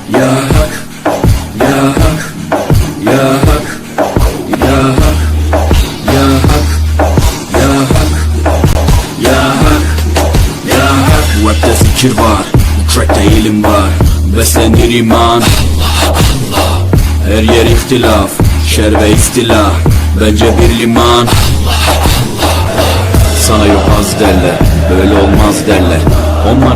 Ya Hak, Ya Hak, Ya Hak, Ya Hak, Ya Hak, Ya Hak, Ya Hak, Ya Hak. Rapte zikir var, trackte ilim var, beslenir iman. Her yer ihtilaf, şer ve istila, bence bir liman. Sana yok az derler, böyle olmaz derler. Onlar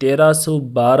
1312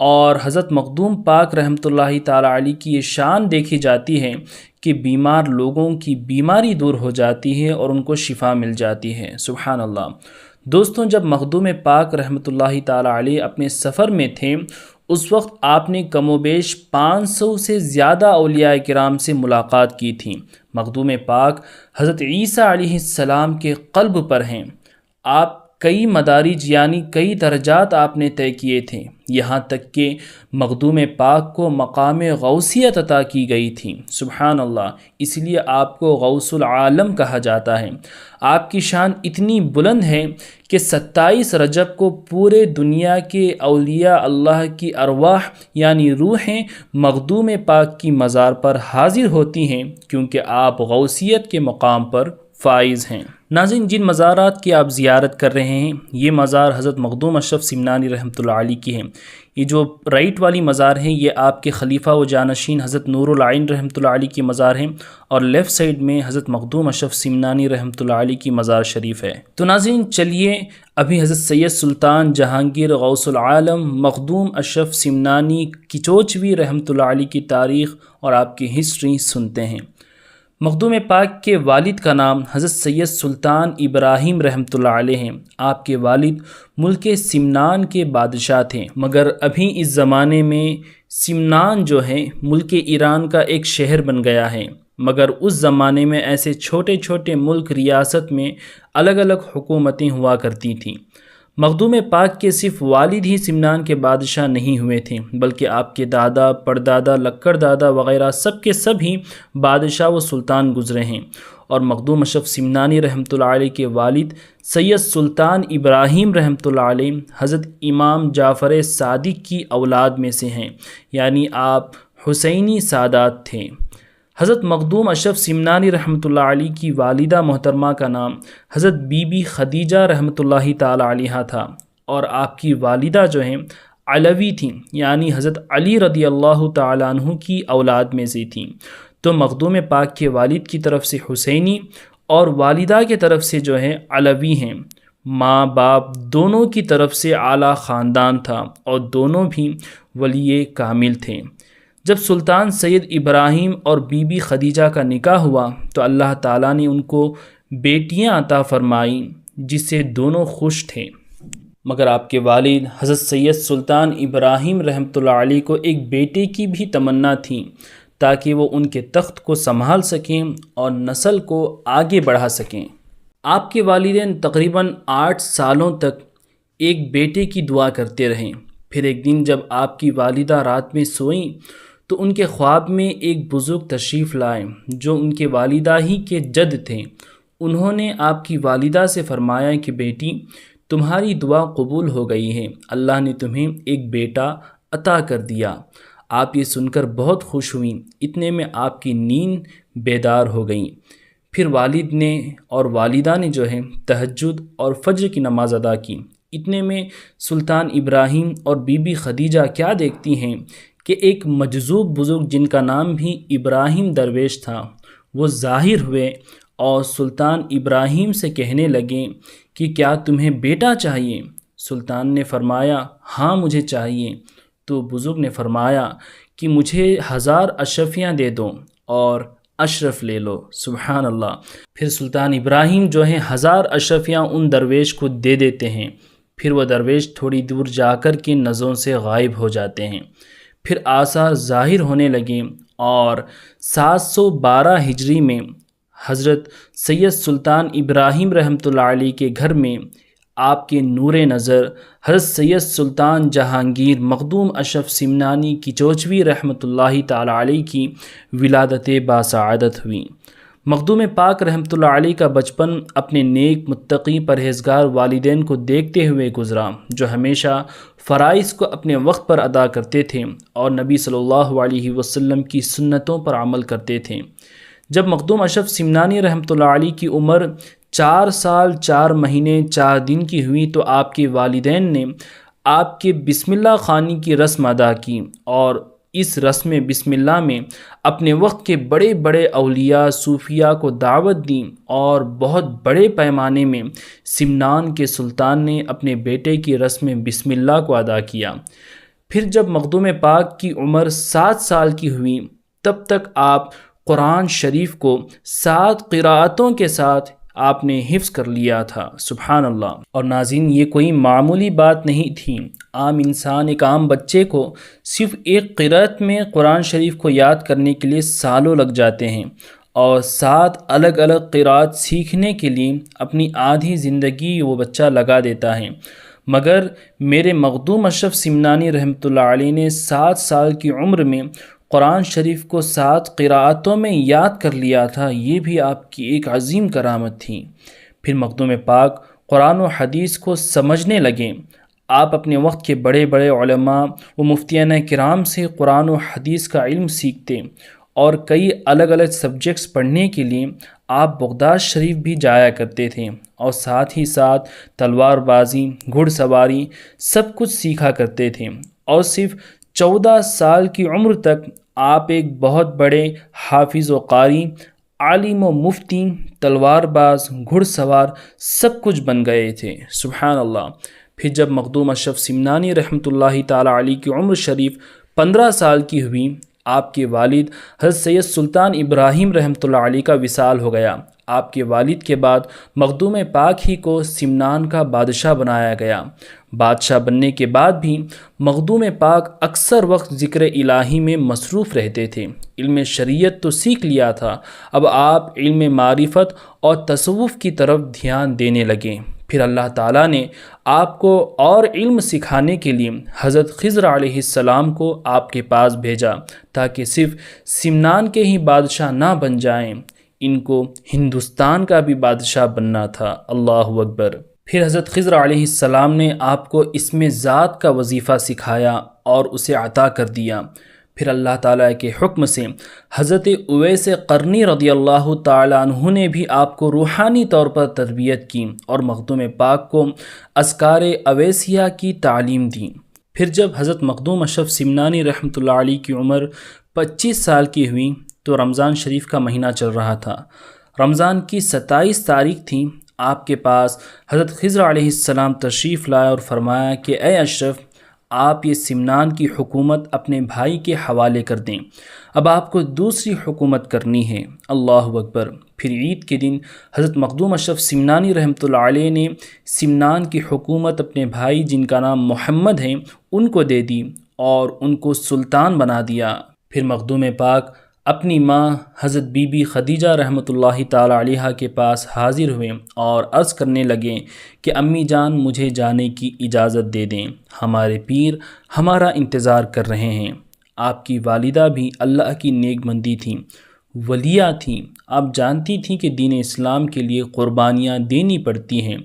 اور حضرت مخدوم پاک رحمۃ اللہ تعالی علیہ کی یہ شان دیکھی جاتی ہے کہ بیمار لوگوں کی بیماری دور ہو جاتی ہے اور ان کو شفا مل جاتی ہے۔ سبحان اللہ۔ دوستوں، جب مخدوم پاک رحمۃ اللہ تعالی علیہ اپنے سفر میں تھے، اس وقت آپ نے کم و بیش 500 سے زیادہ اولیاء کرام سے ملاقات کی تھی۔ مخدوم پاک حضرت عیسیٰ علیہ السلام کے قلب پر ہیں۔ آپ کئی مدارج یعنی کئی درجات آپ نے طے کیے تھے، یہاں تک کہ مخدوم پاک کو مقام غوثیت عطا کی گئی تھی۔ سبحان اللہ، اس لیے آپ کو غوث العالم کہا جاتا ہے۔ آپ کی شان اتنی بلند ہے کہ 27 رجب کو پورے دنیا کے اولیاء اللہ کی ارواح یعنی روحیں مخدوم پاک کی مزار پر حاضر ہوتی ہیں، کیونکہ آپ غوثیت کے مقام پر فائز ہیں۔ ناظرین، جن مزارات کی آپ زیارت کر رہے ہیں، یہ مزار حضرت مخدوم اشرف سمنانی رحمۃ اللہ علیہ کی ہیں۔ یہ جو رائٹ والی مزار ہیں، یہ آپ کے خلیفہ و جانشین حضرت نور العین رحمۃ اللہ علیہ کی مزار ہیں، اور لیفٹ سائڈ میں حضرت مخدوم اشرف سمنانی رحمۃ اللہ علیہ کی مزار شریف ہے۔ تو ناظرین، چلیے ابھی حضرت سید سلطان جہانگیر غوث العالم مخدوم اشرف سمنانی کچوچوی رحمۃ اللہ علیہ کی تاریخ اور آپ کی ہسٹری سنتے ہیں۔ مخدوم پاک کے والد کا نام حضرت سید سلطان ابراہیم رحمۃ اللہ علیہ ہیں۔ آپ کے والد ملک سمنان کے بادشاہ تھے، مگر ابھی اس زمانے میں سمنان جو ہے ملک ایران کا ایک شہر بن گیا ہے، مگر اس زمانے میں ایسے چھوٹے چھوٹے ملک ریاست میں الگ الگ حکومتیں ہوا کرتی تھیں۔ مخدوم پاک کے صرف والد ہی سمنان کے بادشاہ نہیں ہوئے تھے، بلکہ آپ کے دادا، پردادا، لکڑ دادا وغیرہ سب کے سب ہی بادشاہ و سلطان گزرے ہیں، اور مخدوم اشرف سمنانی رحمۃ اللہ علیہ کے والد سید سلطان ابراہیم رحمۃ اللہ علیہ حضرت امام جعفر صادق کی اولاد میں سے ہیں، یعنی آپ حسینی سادات تھے۔ حضرت مخدوم اشرف سمنانی رحمۃ اللہ علیہ کی والدہ محترمہ کا نام حضرت بی بی خدیجہ رحمۃ اللہ تعالی علیہ تھا، اور آپ کی والدہ جو ہیں علوی تھیں، یعنی حضرت علی رضی اللہ تعالیٰ عنہ کی اولاد میں سے تھیں۔ تو مخدوم پاک کے والد کی طرف سے حسینی اور والدہ کی طرف سے جو ہے علوی ہیں۔ ماں باپ دونوں کی طرف سے اعلیٰ خاندان تھا، اور دونوں بھی ولی کامل تھے۔ جب سلطان سید ابراہیم اور بی بی خدیجہ کا نکاح ہوا تو اللہ تعالیٰ نے ان کو بیٹیاں عطا فرمائیں، جس سے دونوں خوش تھے، مگر آپ کے والد حضرت سید سلطان ابراہیم رحمۃ اللہ علیہ کو ایک بیٹے کی بھی تمنا تھی، تاکہ وہ ان کے تخت کو سنبھال سکیں اور نسل کو آگے بڑھا سکیں۔ آپ کے والدین تقریباً 8 سالوں تک ایک بیٹے کی دعا کرتے رہے۔ پھر ایک دن جب آپ کی والدہ رات میں سوئیں تو ان کے خواب میں ایک بزرگ تشریف لائے جو ان کے والدہ ہی کے جد تھے۔ انہوں نے آپ کی والدہ سے فرمایا کہ بیٹی، تمہاری دعا قبول ہو گئی ہے، اللہ نے تمہیں ایک بیٹا عطا کر دیا۔ آپ یہ سن کر بہت خوش ہوئیں، اتنے میں آپ کی نیند بیدار ہو گئیں۔ پھر والد نے اور والدہ نے جو ہے تہجد اور فجر کی نماز ادا کی۔ اتنے میں سلطان ابراہیم اور بی بی خدیجہ کیا دیکھتی ہیں کہ ایک مجذوب بزرگ جن کا نام بھی ابراہیم درویش تھا، وہ ظاہر ہوئے اور سلطان ابراہیم سے کہنے لگے کہ کیا تمہیں بیٹا چاہیے؟ سلطان نے فرمایا ہاں مجھے چاہیے۔ تو بزرگ نے فرمایا کہ مجھے 1000 اشرفیاں دے دو اور اشرف لے لو۔ سبحان اللہ۔ پھر سلطان ابراہیم جو ہیں 1000 اشرفیاں ان درویش کو دے دیتے ہیں۔ پھر وہ درویش تھوڑی دور جا کر کے نظروں سے غائب ہو جاتے ہیں۔ پھر آثار ظاہر ہونے لگے اور 712 ہجری میں حضرت سید سلطان ابراہیم رحمۃ اللہ علیہ کے گھر میں آپ کے نور نظر حضرت سید سلطان جہانگیر مخدوم اشرف سمنانی کچوچوی رحمۃ اللہ تعالی علیہ کی ولادت باسعادت ہوئی۔ مخدوم پاک رحمۃ اللہ علیہ کا بچپن اپنے نیک متقی پرہیزگار والدین کو دیکھتے ہوئے گزرا، جو ہمیشہ فرائض کو اپنے وقت پر ادا کرتے تھے اور نبی صلی اللہ علیہ وسلم کی سنتوں پر عمل کرتے تھے۔ جب مخدوم اشرف سمنانی رحمۃ اللہ علیہ کی عمر 4 سال 4 مہینے 4 دن کی ہوئی تو آپ کے والدین نے آپ کے بسم اللہ خوانی کی رسم ادا کی، اور اس رسم بسم اللہ میں اپنے وقت کے بڑے بڑے اولیاء صوفیاء کو دعوت دی، اور بہت بڑے پیمانے میں سمنان کے سلطان نے اپنے بیٹے کی رسم بسم اللہ کو ادا کیا۔ پھر جب مخدوم پاک کی عمر 7 سال کی ہوئی تب تک آپ قرآن شریف کو 7 قراءتوں کے ساتھ آپ نے حفظ کر لیا تھا۔ سبحان اللہ۔ اور ناظرین، یہ کوئی معمولی بات نہیں تھی۔ عام انسان، ایک عام بچے کو صرف ایک قرأت میں قرآن شریف کو یاد کرنے کے لیے سالوں لگ جاتے ہیں، اور 7 الگ الگ قراءت سیکھنے کے لیے اپنی آدھی زندگی وہ بچہ لگا دیتا ہے۔ مگر میرے مخدوم اشرف سمنانی رحمۃ اللہ علیہ نے 7 سال کی عمر میں قرآن شریف کو 7 قراءتوں میں یاد کر لیا تھا۔ یہ بھی آپ کی ایک عظیم کرامت تھی۔ پھر مخدوم پاک قرآن و حدیث کو سمجھنے لگے۔ آپ اپنے وقت کے بڑے بڑے علماء و مفتیان کرام سے قرآن و حدیث کا علم سیکھتے، اور کئی الگ الگ سبجیکٹس پڑھنے کے لیے آپ بغداد شریف بھی جایا کرتے تھے، اور ساتھ ہی ساتھ تلوار بازی، گھڑ سواری سب کچھ سیکھا کرتے تھے۔ اور صرف 14 سال کی عمر تک آپ ایک بہت بڑے حافظ و قاری، عالم و مفتی، تلوار باز، گھڑ سوار سب کچھ بن گئے تھے۔ سبحان اللہ۔ پھر جب مخدوم اشرف سمنانی رحمۃ اللہ تعالی علیہ کی عمر شریف 15 سال کی ہوئی، آپ کے والد حضرت سید سلطان ابراہیم رحمۃ اللہ علیہ کا وصال ہو گیا۔ آپ کے والد کے بعد مخدوم پاک ہی کو سمنان کا بادشاہ بنایا گیا۔ بادشاہ بننے کے بعد بھی مخدوم پاک اکثر وقت ذکر الہی میں مصروف رہتے تھے۔ علم شریعت تو سیکھ لیا تھا، اب آپ علم معرفت اور تصوف کی طرف دھیان دینے لگے۔ پھر اللہ تعالیٰ نے آپ کو اور علم سکھانے کے لیے حضرت خضر علیہ السلام کو آپ کے پاس بھیجا، تاکہ صرف سمنان کے ہی بادشاہ نہ بن جائیں، ان کو ہندوستان کا بھی بادشاہ بننا تھا۔ اللہ اکبر۔ پھر حضرت خضر علیہ السلام نے آپ کو اسم ذات کا وظیفہ سکھایا اور اسے عطا کر دیا۔ پھر اللہ تعالیٰ کے حکم سے حضرت اویس قرنی رضی اللہ تعالیٰ عنہ نے بھی آپ کو روحانی طور پر تربیت کی اور مخدوم پاک کو اذکار اویسیہ کی تعلیم دی۔ پھر جب حضرت مخدوم اشرف سمنانی رحمۃ اللہ علیہ کی عمر 25 سال کی ہوئی تو رمضان شریف کا مہینہ چل رہا تھا۔ رمضان کی 27 تاریخ تھی۔ آپ کے پاس حضرت خضر علیہ السلام تشریف لائے اور فرمایا کہ اے اشرف، آپ یہ سمنان کی حکومت اپنے بھائی کے حوالے کر دیں، اب آپ کو دوسری حکومت کرنی ہے۔ اللہ اکبر۔ پھر عید کے دن حضرت مخدوم اشرف سمنانی رحمۃ اللہ علیہ نے سمنان کی حکومت اپنے بھائی جن کا نام محمد ہے ان کو دے دی اور ان کو سلطان بنا دیا۔ پھر مخدوم پاک اپنی ماں حضرت بی بی خدیجہ رحمۃ اللہ تعالی علیہا کے پاس حاضر ہوئے اور عرض کرنے لگے کہ امی جان مجھے جانے کی اجازت دے دیں، ہمارے پیر ہمارا انتظار کر رہے ہیں۔ آپ کی والدہ بھی اللہ کی نیک بندی تھیں، ولیہ تھیں۔ آپ جانتی تھیں کہ دین اسلام کے لیے قربانیاں دینی پڑتی ہیں،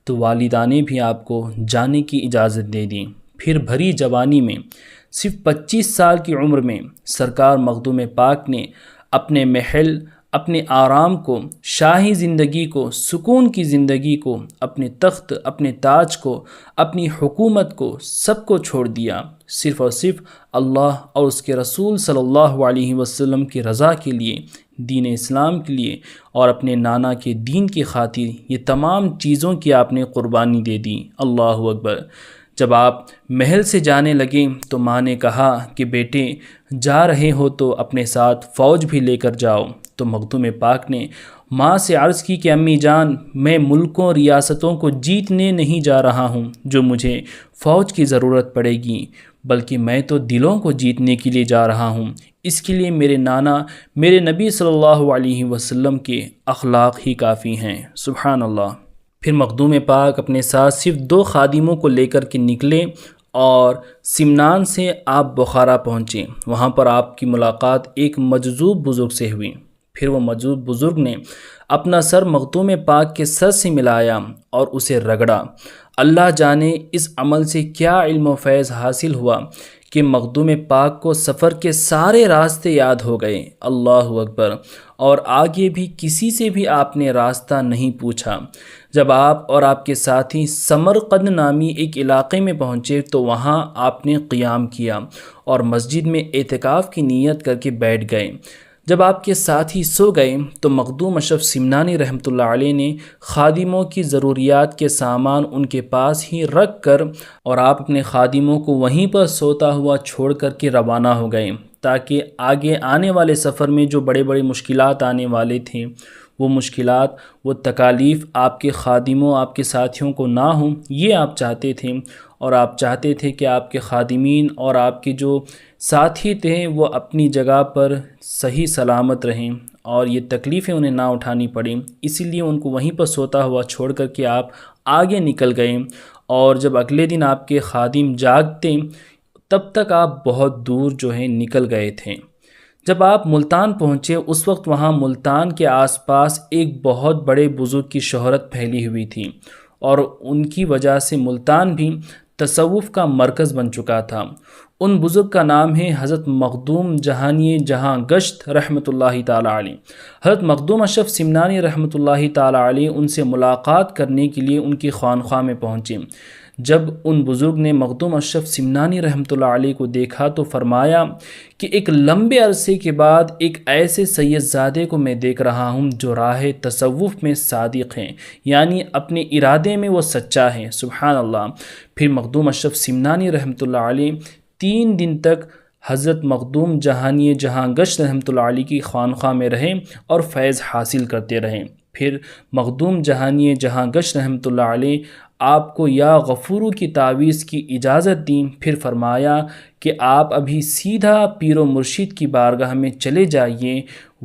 تو والدہ نے بھی آپ کو جانے کی اجازت دے دی۔ پھر بھری جوانی میں صرف 25 سال کی عمر میں سرکار مخدوم پاک نے اپنے محل، اپنے آرام کو، شاہی زندگی کو، سکون کی زندگی کو، اپنے تخت، اپنے تاج کو، اپنی حکومت کو، سب کو چھوڑ دیا، صرف اور صرف اللہ اور اس کے رسول صلی اللہ علیہ وسلم کی رضا کے لیے، دین اسلام کے لیے، اور اپنے نانا کے دین کی خاطر یہ تمام چیزوں کی آپ نے قربانی دے دی۔ اللہ اکبر۔ جب آپ محل سے جانے لگے تو ماں نے کہا کہ بیٹے جا رہے ہو تو اپنے ساتھ فوج بھی لے کر جاؤ۔ تو مخدوم پاک نے ماں سے عرض کی کہ امی جان، میں ملکوں ریاستوں کو جیتنے نہیں جا رہا ہوں جو مجھے فوج کی ضرورت پڑے گی، بلکہ میں تو دلوں کو جیتنے کے لیے جا رہا ہوں۔ اس کے لیے میرے نانا، میرے نبی صلی اللہ علیہ وسلم کے اخلاق ہی کافی ہیں۔ سبحان اللہ۔ پھر مخدوم پاک اپنے ساتھ صرف 2 خادموں کو لے کر کے نکلے اور سمنان سے آپ بخارا پہنچے۔ وہاں پر آپ کی ملاقات ایک مجذوب بزرگ سے ہوئی۔ پھر وہ مجذوب بزرگ نے اپنا سر مخدوم پاک کے سر سے ملایا اور اسے رگڑا۔ اللہ جانے اس عمل سے کیا علم و فیض حاصل ہوا کہ مخدوم پاک کو سفر کے سارے راستے یاد ہو گئے۔ اللہ اکبر۔ اور آگے بھی کسی سے بھی آپ نے راستہ نہیں پوچھا۔ جب آپ اور آپ کے ساتھی سمرقند نامی ایک علاقے میں پہنچے تو وہاں آپ نے قیام کیا اور مسجد میں اعتکاف کی نیت کر کے بیٹھ گئے۔ جب آپ کے ساتھی سو گئے تو مخدوم اشرف سمنانی رحمۃ اللہ علیہ نے خادموں کی ضروریات کے سامان ان کے پاس ہی رکھ کر اور آپ اپنے خادموں کو وہیں پر سوتا ہوا چھوڑ کر کے روانہ ہو گئے، تاکہ آگے آنے والے سفر میں جو بڑے بڑے مشکلات آنے والے تھے وہ مشکلات، وہ تکالیف آپ کے خادموں، آپ کے ساتھیوں کو نہ ہوں، یہ آپ چاہتے تھے۔ اور آپ چاہتے تھے کہ آپ کے خادمین اور آپ کے جو ساتھی تھے وہ اپنی جگہ پر صحیح سلامت رہیں اور یہ تکلیفیں انہیں نہ اٹھانی پڑیں، اسی لیے ان کو وہیں پر سوتا ہوا چھوڑ کر کے آپ آگے نکل گئے۔ اور جب اگلے دن آپ کے خادم جاگتے تب تک آپ بہت دور جو ہے نکل گئے تھے۔ جب آپ ملتان پہنچے اس وقت وہاں ملتان کے آس پاس ایک بہت بڑے بزرگ کی شہرت پھیلی ہوئی تھی اور ان کی وجہ سے ملتان بھی تصوف کا مرکز بن چکا تھا۔ ان بزرگ کا نام ہے حضرت مخدوم جہانی جہاں گشت رحمۃ اللہ تعالیٰ علیہ۔ حضرت مخدوم اشرف سمنانی رحمۃ اللہ تعالیٰ علیہ ان سے ملاقات کرنے کے لیے ان کی خانقاہ میں پہنچے۔ جب ان بزرگ نے مخدوم اشرف سمنانی رحمۃ اللہ علیہ کو دیکھا تو فرمایا کہ ایک لمبے عرصے کے بعد ایک ایسے سید زادے کو میں دیکھ رہا ہوں جو راہ تصوف میں صادق ہیں، یعنی اپنے ارادے میں وہ سچا ہے، سبحان اللہ۔ پھر مخدوم اشرف سمنانی رحمۃ اللہ علیہ 3 دن تک حضرت مخدوم جہانی جہاں گشت رحمۃ اللہ علیہ کی خانقاہ میں رہے اور فیض حاصل کرتے رہے۔ پھر مخدوم جہانی جہاں گشت رحمۃ اللہ علیہ آپ کو یا غفورو کی تعویذ کی اجازت دیں، پھر فرمایا کہ آپ ابھی سیدھا پیر و مرشد کی بارگاہ میں چلے جائیے،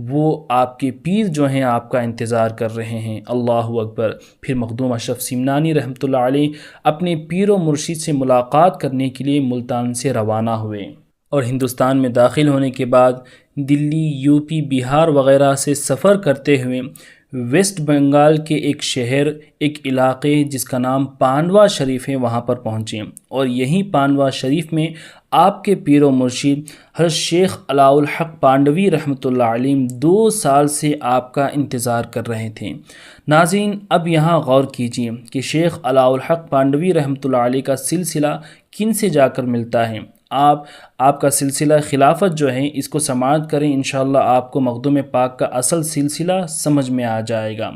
وہ آپ کے پیر جو ہیں آپ کا انتظار کر رہے ہیں، اللہ اکبر۔ پھر مخدوم اشرف سمنانی رحمۃ اللہ علیہ اپنے پیر و مرشد سے ملاقات کرنے کے لیے ملتان سے روانہ ہوئے اور ہندوستان میں داخل ہونے کے بعد دلی، یو پی، بہار وغیرہ سے سفر کرتے ہوئے ویسٹ بنگال کے ایک شہر، ایک علاقے جس کا نام پانڈوا شریف ہے، وہاں پر پہنچے اور یہیں پانڈوا شریف میں آپ کے پیر و مرشد حضرت شیخ علاء الحق پانڈوی رحمۃ اللہ علیہ 2 سال سے آپ کا انتظار کر رہے تھے۔ ناظرین، اب یہاں غور کیجئے کہ شیخ علاء الحق پانڈوی رحمۃ اللہ علیہ کا سلسلہ کن سے جا کر ملتا ہے۔ آپ کا سلسلہ خلافت جو ہے اس کو سماعت کریں، انشاءاللہ آپ کو مخدوم پاک کا اصل سلسلہ سمجھ میں آ جائے گا۔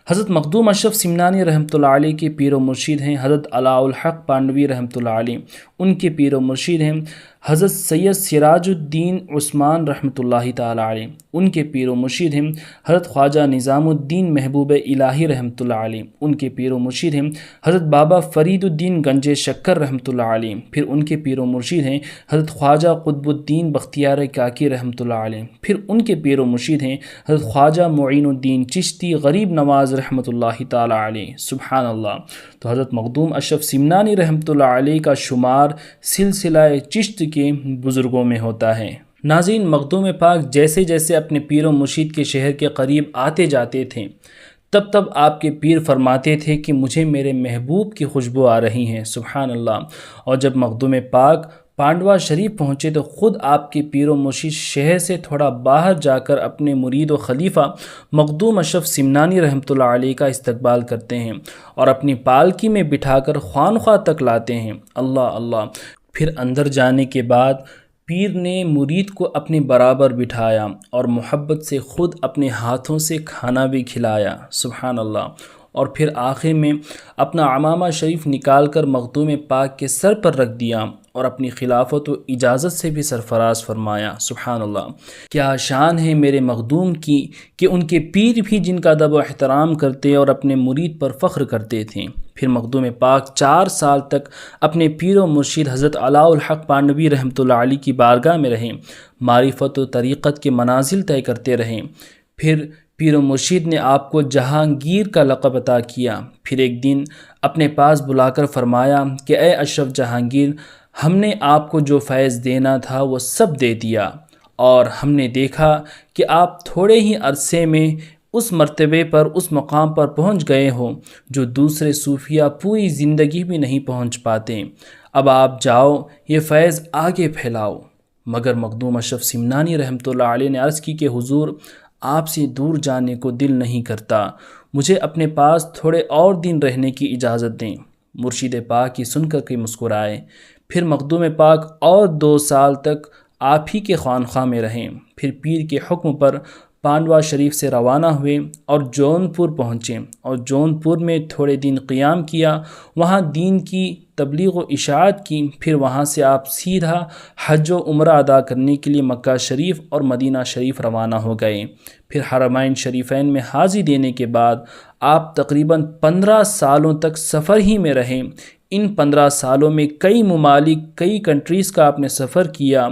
حضرت مخدوم اشرف سمنانی رحمۃ اللہ علیہ کے پیر و مرشد ہیں حضرت علاء الحق پانڈوی رحمۃ اللہ علیہ، ان کے پیر و مرشد ہیں حضرت سید سراج الدین عثمان رحمۃ اللہ تعالیٰ علیہ، ان کے پیر و مرشد ہیں حضرت خواجہ نظام الدین محبوب الہی رحمۃ اللہ علیہ، ان کے پیر و مرشد ہیں حضرت بابا فرید الدین گنج شکر رحمۃ اللہ علیہ، پھر ان کے پیر و مرشد ہیں حضرت خواجہ قطب الدین بختیار کاکی رحمۃ اللہ علیہ، پھر ان کے پیر و مرشد ہیں حضرت خواجہ معین الدین چشتی غریب نواز رحمۃ اللہ تعالیٰ علیہ، سبحان اللہ۔ تو حضرت مخدوم اشرف سمنانی رحمۃ اللہ علیہ کا شمار سلسلہ چشت کے بزرگوں میں ہوتا ہے۔ ناظرین، مخدوم پاک جیسے جیسے اپنے پیر و مرشد کے شہر کے قریب آتے جاتے تھے تب تب آپ کے پیر فرماتے تھے کہ مجھے میرے محبوب کی خوشبو آ رہی ہے، سبحان اللہ۔ اور جب مخدوم پاک پانڈوا شریف پہنچے تو خود آپ کے پیر و مرشد شہر سے تھوڑا باہر جا کر اپنے مرید و خلیفہ مخدوم اشرف سمنانی رحمۃ اللہ علیہ کا استقبال کرتے ہیں اور اپنی پالکی میں بٹھا کر خانقاہ تک لاتے ہیں، اللہ اللہ۔ پھر اندر جانے کے بعد پیر نے مرید کو اپنے برابر بٹھایا اور محبت سے خود اپنے ہاتھوں سے کھانا بھی کھلایا، سبحان اللہ۔ اور پھر آخر میں اپنا عمامہ شریف نکال کر مخدوم پاک کے سر پر رکھ دیا اور اپنی خلافت و اجازت سے بھی سرفراز فرمایا، سبحان اللہ۔ کیا شان ہے میرے مخدوم کی کہ ان کے پیر بھی جن کا ادب و احترام کرتے اور اپنے مرید پر فخر کرتے تھے۔ پھر مخدوم پاک 4 سال تک اپنے پیر و مرشد حضرت علاء الحق پانڈوی رحمۃ اللہ علیہ کی بارگاہ میں رہیں، معرفت و طریقت کے منازل طے کرتے رہیں۔ پھر پیر و مرشد نے آپ کو جہانگیر کا لقب عطا کیا۔ پھر ایک دن اپنے پاس بلا کر فرمایا کہ اے اشرف جہانگیر، ہم نے آپ کو جو فیض دینا تھا وہ سب دے دیا اور ہم نے دیکھا کہ آپ تھوڑے ہی عرصے میں اس مرتبے پر، اس مقام پر پہنچ گئے ہو جو دوسرے صوفیہ پوری زندگی بھی نہیں پہنچ پاتے۔ اب آپ جاؤ، یہ فیض آگے پھیلاؤ۔ مگر مخدوم اشرف سمنانی رحمۃ اللہ علیہ نے عرض کی کہ حضور، آپ سے دور جانے کو دل نہیں کرتا، مجھے اپنے پاس تھوڑے اور دن رہنے کی اجازت دیں۔ مرشد پاک کی سن کر کے مسکرائے۔ پھر مخدوم پاک اور 2 سال تک آپ ہی کے خانقاہ میں رہیں۔ پھر پیر کے حکم پر پانڈوا شریف سے روانہ ہوئے اور جونپور پہنچے اور جونپور میں تھوڑے دن قیام کیا، وہاں دین کی تبلیغ و اشاعت کی۔ پھر وہاں سے آپ سیدھا حج و عمرہ ادا کرنے کے لیے مکہ شریف اور مدینہ شریف روانہ ہو گئے۔ پھر حرمین شریفین میں حاضری دینے کے بعد آپ تقریباً 15 سالوں تک سفر ہی میں رہے۔ ان 15 سالوں میں کئی ممالک، کئی کنٹریز کا آپ نے سفر کیا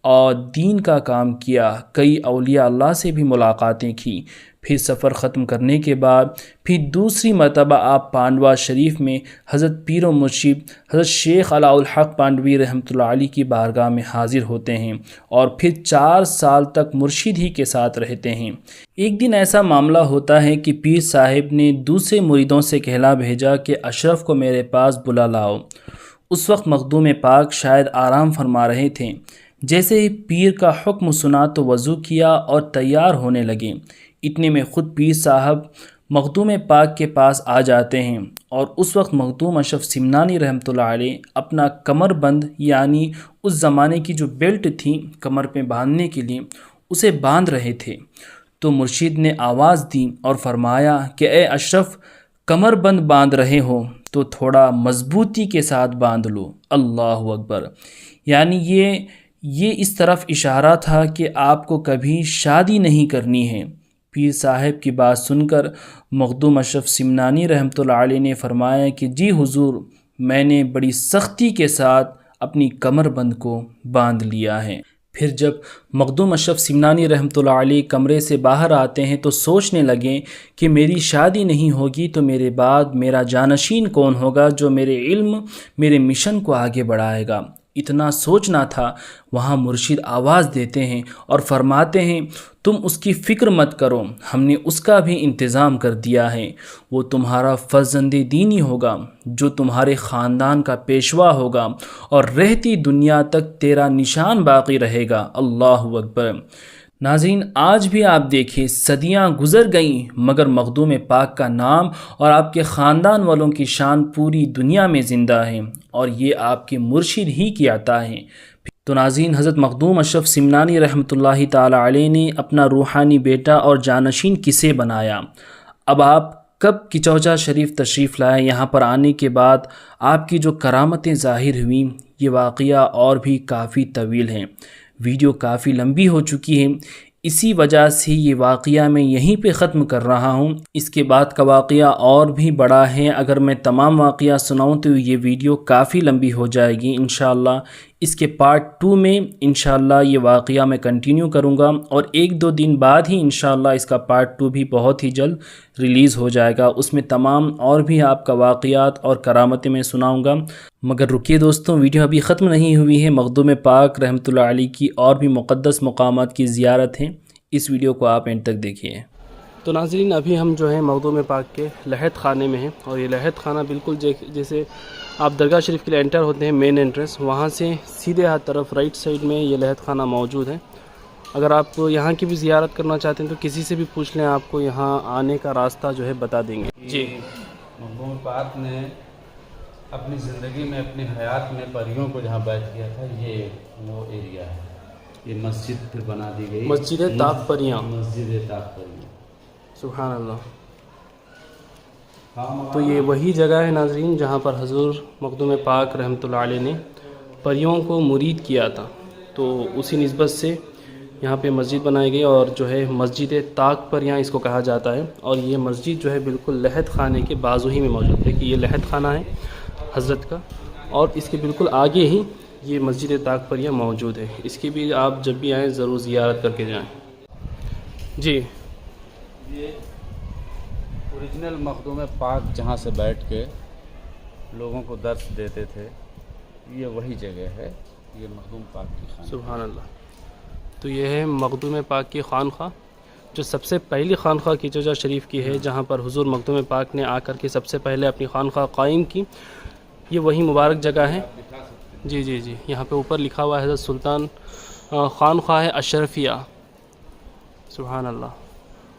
اور دین کا کام کیا، کئی اولیاء اللہ سے بھی ملاقاتیں کی۔ پھر سفر ختم کرنے کے بعد پھر دوسری مرتبہ آپ پانڈوا شریف میں حضرت پیر و مرشد حضرت شیخ علاء الحق پانڈوی رحمۃ اللہ علیہ کی بارگاہ میں حاضر ہوتے ہیں اور پھر 4 سال تک مرشد ہی کے ساتھ رہتے ہیں۔ ایک دن ایسا معاملہ ہوتا ہے کہ پیر صاحب نے دوسرے مریدوں سے کہلا بھیجا کہ اشرف کو میرے پاس بلا لاؤ۔ اس وقت مخدوم پاک شاید آرام فرما رہے تھے۔ جیسے ہی پیر کا حکم سنا تو وضو کیا اور تیار ہونے لگے۔ اتنے میں خود پیر صاحب مخدوم پاک کے پاس آ جاتے ہیں اور اس وقت مخدوم اشرف سمنانی رحمۃ اللہ علیہ اپنا کمر بند، یعنی اس زمانے کی جو بیلٹ تھی کمر پہ باندھنے کے لیے، اسے باندھ رہے تھے۔ تو مرشد نے آواز دی اور فرمایا کہ اے اشرف، کمر بند باندھ رہے ہو تو تھوڑا مضبوطی کے ساتھ باندھ لو۔ اللہ اکبر! یعنی یہ اس طرف اشارہ تھا کہ آپ کو کبھی شادی نہیں کرنی ہے۔ پیر صاحب کی بات سن کر مخدوم اشرف سمنانی رحمۃ اللہ علیہ نے فرمایا کہ جی حضور، میں نے بڑی سختی کے ساتھ اپنی کمر بند کو باندھ لیا ہے۔ پھر جب مخدوم اشرف سمنانی رحمۃ اللہ علیہ کمرے سے باہر آتے ہیں تو سوچنے لگیں کہ میری شادی نہیں ہوگی تو میرے بعد میرا جانشین کون ہوگا جو میرے علم، میرے مشن کو آگے بڑھائے گا۔ اتنا سوچنا تھا، وہاں مرشد آواز دیتے ہیں اور فرماتے ہیں تم اس کی فکر مت کرو، ہم نے اس کا بھی انتظام کر دیا ہے۔ وہ تمہارا فرزند دینی ہوگا جو تمہارے خاندان کا پیشوا ہوگا اور رہتی دنیا تک تیرا نشان باقی رہے گا۔ اللہ اکبر! ناظرین، آج بھی آپ دیکھیں صدیاں گزر گئیں مگر مخدوم پاک کا نام اور آپ کے خاندان والوں کی شان پوری دنیا میں زندہ ہے اور یہ آپ کے مرشد ہی کی عطا ہے۔ تو ناظرین، حضرت مخدوم اشرف سمنانی رحمۃ اللہ تعالی علیہ نے اپنا روحانی بیٹا اور جانشین کسے بنایا؟ اب آپ کب کچوجہ شریف تشریف لائے؟ یہاں پر آنے کے بعد آپ کی جو کرامتیں ظاہر ہوئیں، یہ واقعہ اور بھی کافی طویل ہیں، ویڈیو کافی لمبی ہو چکی ہے، اسی وجہ سے یہ واقعہ میں یہیں پہ ختم کر رہا ہوں۔ اس کے بعد کا واقعہ اور بھی بڑا ہے، اگر میں تمام واقعہ سناؤں تو یہ ویڈیو کافی لمبی ہو جائے گی۔ انشاءاللہ اس کے پارٹ 2 میں انشاءاللہ یہ واقعہ میں کنٹینیو کروں گا اور 1-2 دن بعد ہی انشاءاللہ اس کا پارٹ 2 بھی بہت ہی جلد ریلیز ہو جائے گا۔ اس میں تمام اور بھی آپ کا واقعات اور کرامتیں میں سناؤں گا۔ مگر رکیے دوستوں، ویڈیو ابھی ختم نہیں ہوئی ہے، مخدوم پاک رحمۃ اللہ علیہ کی اور بھی مقدس مقامات کی زیارت ہے، اس ویڈیو کو آپ اینڈ تک دیکھیے۔ تو ناظرین، ابھی ہم جو ہے مخدوم پاک کے لحد خانے میں ہیں اور یہ لحد خانہ بالکل جیسے آپ درگاہ شریف کے لیے انٹر ہوتے ہیں مین انٹرنس، وہاں سے سیدھے ہاتھ طرف رائٹ سائڈ میں یہ لحد خانہ موجود ہے۔ اگر آپ یہاں کی بھی زیارت کرنا چاہتے ہیں تو کسی سے بھی پوچھ لیں، آپ کو یہاں آنے کا راستہ جو ہے بتا دیں گے۔ جی، مخدوم پاک نے اپنی زندگی میں، اپنی حیات میں پریوں کو جہاں بیٹھ کیا تھا، یہ وہ ایریا ہے۔ یہ مسجد پھر بنا دی گئی، مسجد طاق پریاں، مسجد طاق پریاں۔ سبحان اللہ! تو یہ وہی جگہ ہے ناظرین جہاں پر حضور مخدوم پاک رحمۃ اللہ علیہ نے پریوں کو مرید کیا تھا، تو اسی نسبت سے یہاں پہ مسجد بنائی گئی اور جو ہے مسجد طاق پریاں اس کو کہا جاتا ہے۔ اور یہ مسجد جو ہے بالکل لحد خانے کے بازو ہی میں موجود ہے کہ یہ لحد خانہ ہے حضرت کا، اور اس کے بالکل آگے ہی یہ مسجد طاق پریاں موجود ہے۔ اس کی بھی آپ جب بھی آئیں ضرور زیارت کر کے جائیں۔ جی، یہ اوریجنل مخدوم پاک جہاں سے بیٹھ کے لوگوں کو درس دیتے تھے، یہ وہی جگہ ہے، یہ مخدوم پاک کی خانہ۔ سبحان اللہ! تو یہ ہے مخدوم پاک کی خانقاہ، جو سب سے پہلی خانقاہ کچوجہ شریف کی ہے، جہاں پر حضور مخدوم پاک نے آ کر کے سب سے پہلے اپنی خانقاہ قائم کی۔ یہ وہی مبارک جگہ ہے۔ جی جی جی، یہاں پہ اوپر لکھا ہوا ہے حضرت سلطان خانقاہ اشرفیہ۔ سبحان اللہ!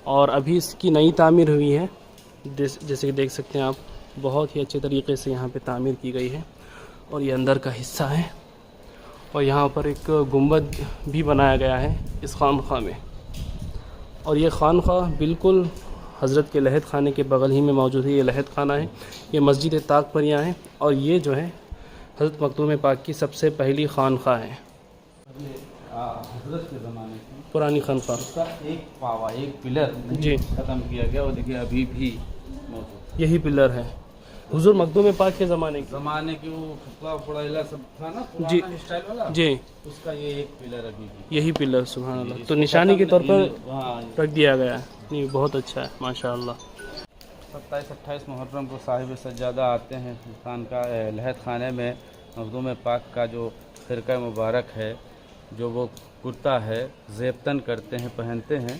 اور ابھی اس کی نئی تعمیر ہوئی ہے، جیسے کہ دیکھ سکتے ہیں آپ، بہت ہی اچھے طریقے سے یہاں پہ تعمیر کی گئی ہے، اور یہ اندر کا حصہ ہے اور یہاں پر ایک گنبد بھی بنایا گیا ہے اس خانقاہ میں، اور یہ خانقاہ بالکل حضرت کے لحد خانے کے بغل ہی میں موجود ہے۔ یہ لحد خانہ ہے، یہ مسجد طاق پریاں ہے، اور یہ جو ہے حضرت مخدوم پاک کی سب سے پہلی خانقاہ ہے، حضرت کے زمانے کی پرانی خانقاہ۔ اس کا ایک پاوا، ایک پلر جی ختم کیا گیا، وہ دیکھیے ابھی بھی موجود ہے۔ یہی پلر ہے حضور مخدوم پاک کے زمانے کی۔ زمانے کی وہ پھپلا پھڑیلا سب تھا نا جی پرانا اسٹائل والا، جی اس کا یہ ایک پلر ابھی بھی یہی پلر، سبحان اللہ، تو نشانی کے طور پر ہاں۔ رکھ دیا گیا ہے۔ نہیں بہت اچھا ہے ماشاء اللہ۔ 27-28 محرم کو صاحب سجادہ آتے ہیں خان کا لحد خانے میں، مخدوم پاک کا جو خرقہ مبارک ہے، جو وہ کرتا ہے زیبتن کرتے ہیں، پہنتے ہیں،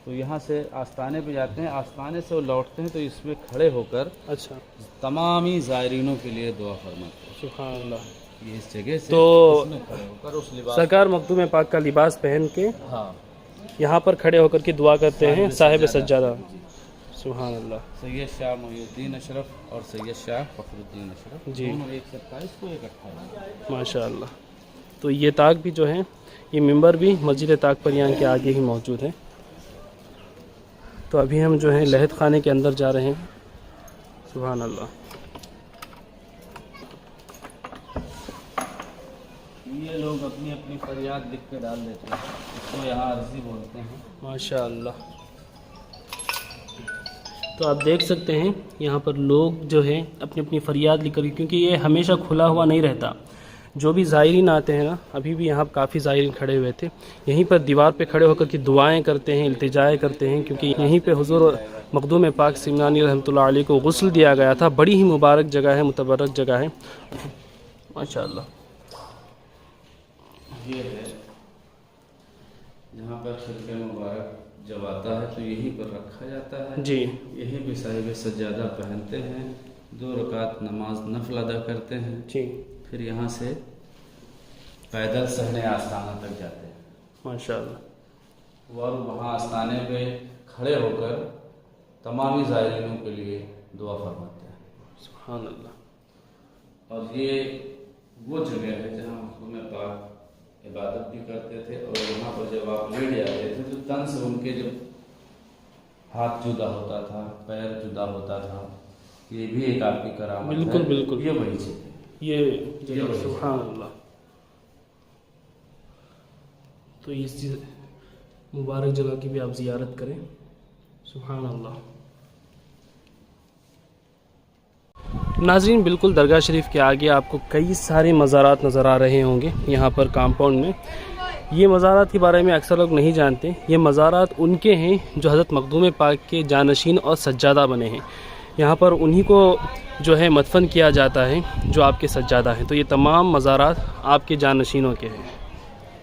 تو یہاں سے آستانے پہ جاتے ہیں، آستانے سے وہ لوٹتے ہیں تو اس میں کھڑے ہو کر اچھا، تمامی زائرینوں کے لیے دعا فرماتے ہیں۔ سبحان اللہ۔ یہ اس جگہ سے تو اس میں کھڑے ہو کر اس لباس، سرکار مخدوم پاک کا لباس پہن کے ہاں، یہاں پر کھڑے ہو کر کے دعا کرتے ہیں صاحب سجادہ۔ سبحان اللہ۔ سید شاہ محی الدین اشرف اور سید شاہ فخر الدین اشرف، جی، دونوں ایک 27 کو ایک 28۔ ماشاء اللہ۔ تو یہ طاق بھی جو ہے، یہ ممبر بھی مسجد طاق پریاں کے آگے ہی موجود ہے۔ تو ابھی ہم جو ہے لحد خانے کے اندر جا رہے ہیں۔ سبحان اللہ۔ یہ لوگ اپنی اپنی فریاد لکھ کے ڈال دیتے ہیں، اس کو یہاں عرضی بولتے ہیں۔ ماشاء اللہ۔ تو آپ دیکھ سکتے ہیں یہاں پر لوگ جو ہے اپنی اپنی فریاد لکھ کر، کیونکہ یہ ہمیشہ کھلا ہوا نہیں رہتا، جو بھی زائرین آتے ہیں نا، ابھی بھی یہاں کافی زائرین کھڑے ہوئے تھے، یہیں پر دیوار پہ کھڑے ہو کر کے دعائیں کرتے ہیں، التجائیں کرتے ہیں، کیونکہ یہیں پہ حضور مخدوم پاک سمنانی رحمۃ اللہ علیہ کو غسل دیا گیا تھا۔ بڑی ہی مبارک جگہ ہے، متبرک جگہ ہے ماشاء اللہ۔ یہ ہے جہاں پر خرقہ مبارک جب آتا ہے تو یہیں پر رکھا جاتا ہے، جی، یہیں پہ صاحب سجادہ پہنتے ہیں، 2 رکعت نماز نفل ادا کرتے ہیں، جی، پھر یہاں سے پیدل صحن آستانہ تک جاتے ہیں، ماشاء اللہ۔ اور وہاں آستانے پہ کھڑے ہو کر تمامی زائرینوں کے لیے دعا فرماتے ہیں۔ سبحان اللہ۔ اور یہ وہ جگہ ہے جہاں مخدوم پاک عبادت بھی کرتے تھے، اور وہاں پر جب آپ لیٹ جاتے تھے تو تن سے ان کے جب ہاتھ جدا ہوتا تھا، پیر جدا ہوتا تھا، یہ بھی ایک آپ کی کرامت ہے۔ بالکل بالکل، یہ وہی چیز ہے، یہ جگہ، سبحان اللہ۔ تو اس مبارک جگہ کی بھی آپ زیارت کریں، سبحان اللہ۔ ناظرین، بالکل درگاہ شریف کے آگے آپ کو کئی سارے مزارات نظر آ رہے ہوں گے یہاں پر کمپاؤنڈ میں۔ یہ مزارات کے بارے میں اکثر لوگ نہیں جانتے، یہ مزارات ان کے ہیں جو حضرت مخدوم پاک کے جانشین اور سجادہ بنے ہیں۔ یہاں پر انہی کو جو ہے مدفن کیا جاتا ہے جو آپ کے سجادہ ہیں، تو یہ تمام مزارات آپ کے جانشینوں کے ہیں۔